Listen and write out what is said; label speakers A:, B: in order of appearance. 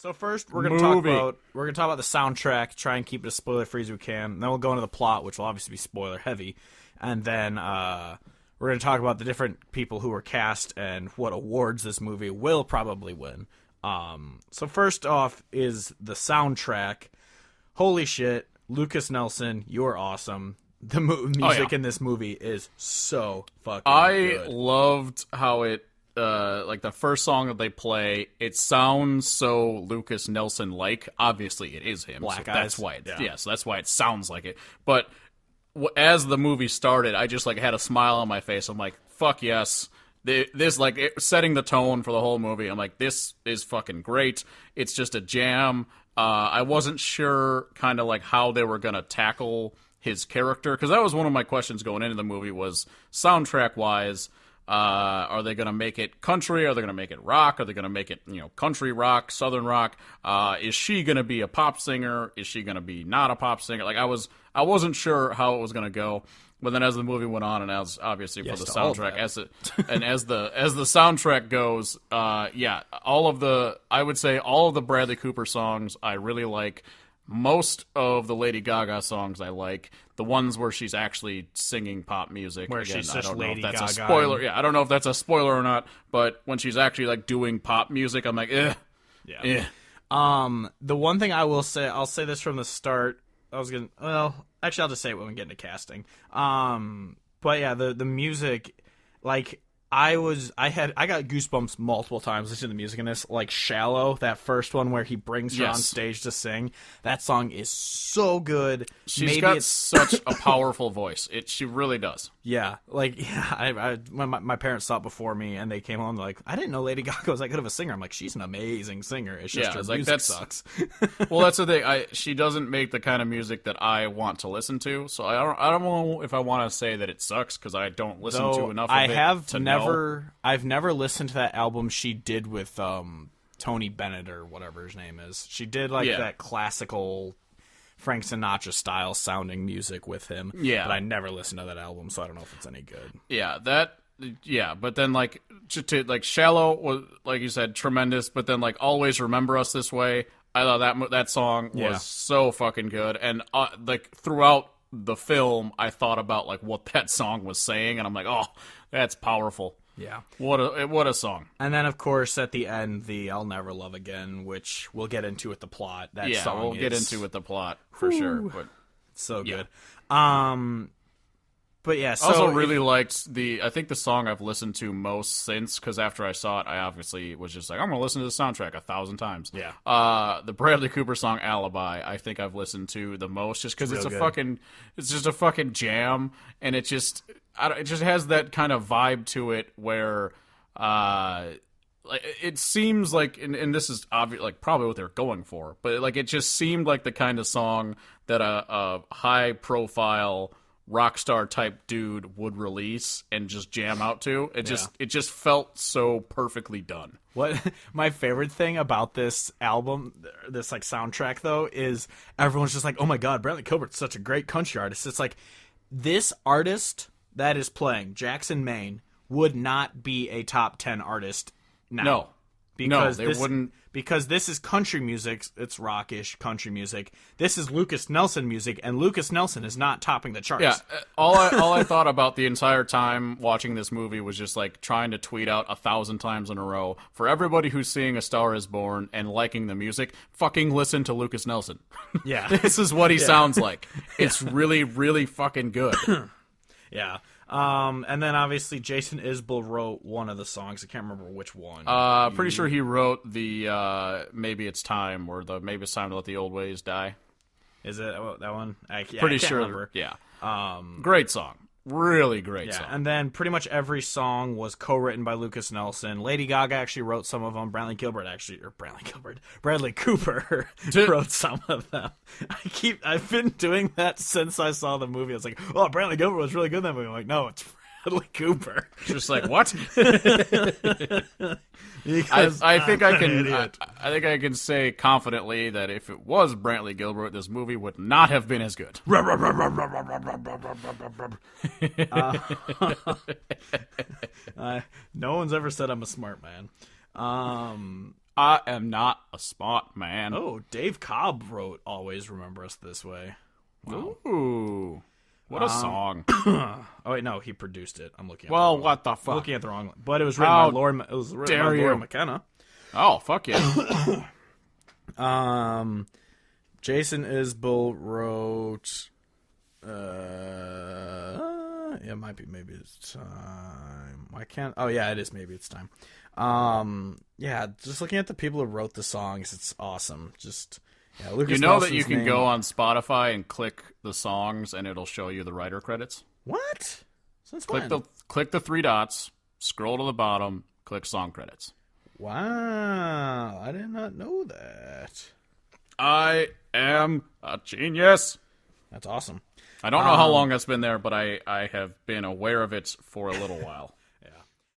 A: So first, we're gonna talk about the soundtrack. Try and keep it as spoiler free as we can. And then we'll go into the plot, which will obviously be spoiler heavy. And then we're gonna talk about the different people who were cast and what awards this movie will probably win. So first off is the soundtrack. Holy shit, Lucas Nelson, you're awesome. The music in this movie is so fucking good.
B: I loved how it. Like the first song that they play, it sounds so Lucas Nelson-like. Obviously, it is him.
A: Black
B: so
A: Eyes.
B: That's why. So that's why it sounds like it. But as the movie started, I just like had a smile on my face. I'm like, fuck yes. This setting the tone for the whole movie. I'm like, this is fucking great. It's just a jam. I wasn't sure kind of like how they were gonna tackle his character, because that was one of my questions going into the movie was soundtrack wise. Are they going to make it country? Are they going to make it rock? Are they going to make it, country rock, southern rock? Is she going to be a pop singer? Is she going to be not a pop singer? Like I wasn't sure how it was going to go. But then as the movie went on, and as obviously for the soundtrack, as the soundtrack goes, I would say all of the Bradley Cooper songs I really like. Most of the Lady Gaga songs I like. The ones where she's actually singing pop music.
A: Where she's just Lady Gaga.
B: A spoiler. Yeah, I don't know if that's a spoiler or not, but when she's actually like doing pop music, I'm like,
A: Yeah. The one thing I will say, I'll say this from the start. I'll just say it when we get into casting. But yeah, the music, like, I got goosebumps multiple times listening to the music in this. Like Shallow, that first one where he brings her on stage to sing. That song is so good.
B: She's got such a powerful voice. She really does.
A: Yeah, when my parents saw it before me and they came home, they're like, I didn't know Lady Gaga was that good of a singer. I'm like, she's an amazing singer. It's just her music sucks.
B: Well, that's the thing. She doesn't make the kind of music that I want to listen to. So I don't know if I want to say that it sucks because I don't listen to enough of it to know.
A: I've never listened to that album she did with Tony Bennett or whatever his name is. She did that classical Frank Sinatra style sounding music with him. Yeah. But I never listened to that album, so I don't know if it's any good.
B: Yeah, but then like Shallow was, like you said, tremendous, but then like Always Remember Us This Way, I thought that song was so fucking good, and like throughout the film I thought about like what that song was saying, and I'm like, oh, that's powerful.
A: Yeah.
B: What a song.
A: And then, of course, at the end, the I'll Never Love Again, which we'll get into with the plot. That song
B: we'll get into with the plot for sure. But
A: so good. But yeah, so
B: I also really liked I think the song I've listened to most since, because after I saw it, I obviously was just like, I'm going to listen to the soundtrack 1,000 times.
A: Yeah.
B: The Bradley Cooper song Alibi, I think I've listened to the most, just because it's just a fucking jam, and it just has that kind of vibe to it where, it seems like, and this is obvious, like probably what they're going for, but like it just seemed like the kind of song that a high profile rock star type dude would release and just jam out to. It just felt so perfectly done.
A: What my favorite thing about this album, this like soundtrack though, is everyone's just like, oh my god, Bradley Cooper's such a great country artist. It's like, this artist that is playing Jackson Maine would not be a top 10 artist now.
B: No. Because wouldn't.
A: Because this is country music. It's rockish country music. This is Lucas Nelson music, and Lucas Nelson is not topping the charts.
B: Yeah, all I thought about the entire time watching this movie was just like trying to tweet out 1,000 times in a row, for everybody who's seeing A Star Is Born and liking the music, fucking listen to Lucas Nelson.
A: Yeah.
B: This is what he sounds like. It's really, really fucking good.
A: Yeah. And then obviously Jason Isbell wrote one of the songs. I can't remember which one.
B: Pretty sure he wrote the Maybe It's Time, or the Maybe It's Time to Let the Old Ways Die.
A: Is it that one?
B: Pretty sure. Remember. Yeah. Great song. Really great song.
A: And then pretty much every song was co-written by Lucas Nelson. Lady Gaga actually wrote some of them. Bradley Cooper wrote some of them. I've been doing that since I saw the movie. I was like, oh, Bradley Cooper was really good in that movie. I'm like, no, it's Bradley Cooper.
B: Just like, what? I think I can say confidently that if it was Brantley Gilbert, this movie would not have been as good.
A: No one's ever said I'm a smart man.
B: I am not a smart man.
A: Oh, Dave Cobb wrote "Always Remember Us This Way." Wow.
B: Ooh, what a song!
A: Oh wait, no, he produced it. I'm looking. At
B: Well,
A: the wrong,
B: what the
A: I'm
B: fuck?
A: looking at the wrong. But it was written
B: How
A: by Laura. It was written by
B: dare
A: Laura
B: you.
A: McKenna.
B: Oh, fuck yeah!
A: Jason Isbell wrote. It might be. Maybe it's time. I can't. Oh yeah, it is. Maybe it's time. Yeah. Just looking at the people who wrote the songs, it's awesome. Just yeah. Lucas
B: You know that
A: Nelson's
B: you can
A: name.
B: go on Spotify and click the songs, and it'll show you the writer credits.
A: What? Since
B: Click
A: when?
B: the three dots, scroll to the bottom, click song credits.
A: Wow, I did not know that.
B: I am a genius.
A: That's awesome.
B: I don't know how long it's been there, but I have been aware of it for a little while.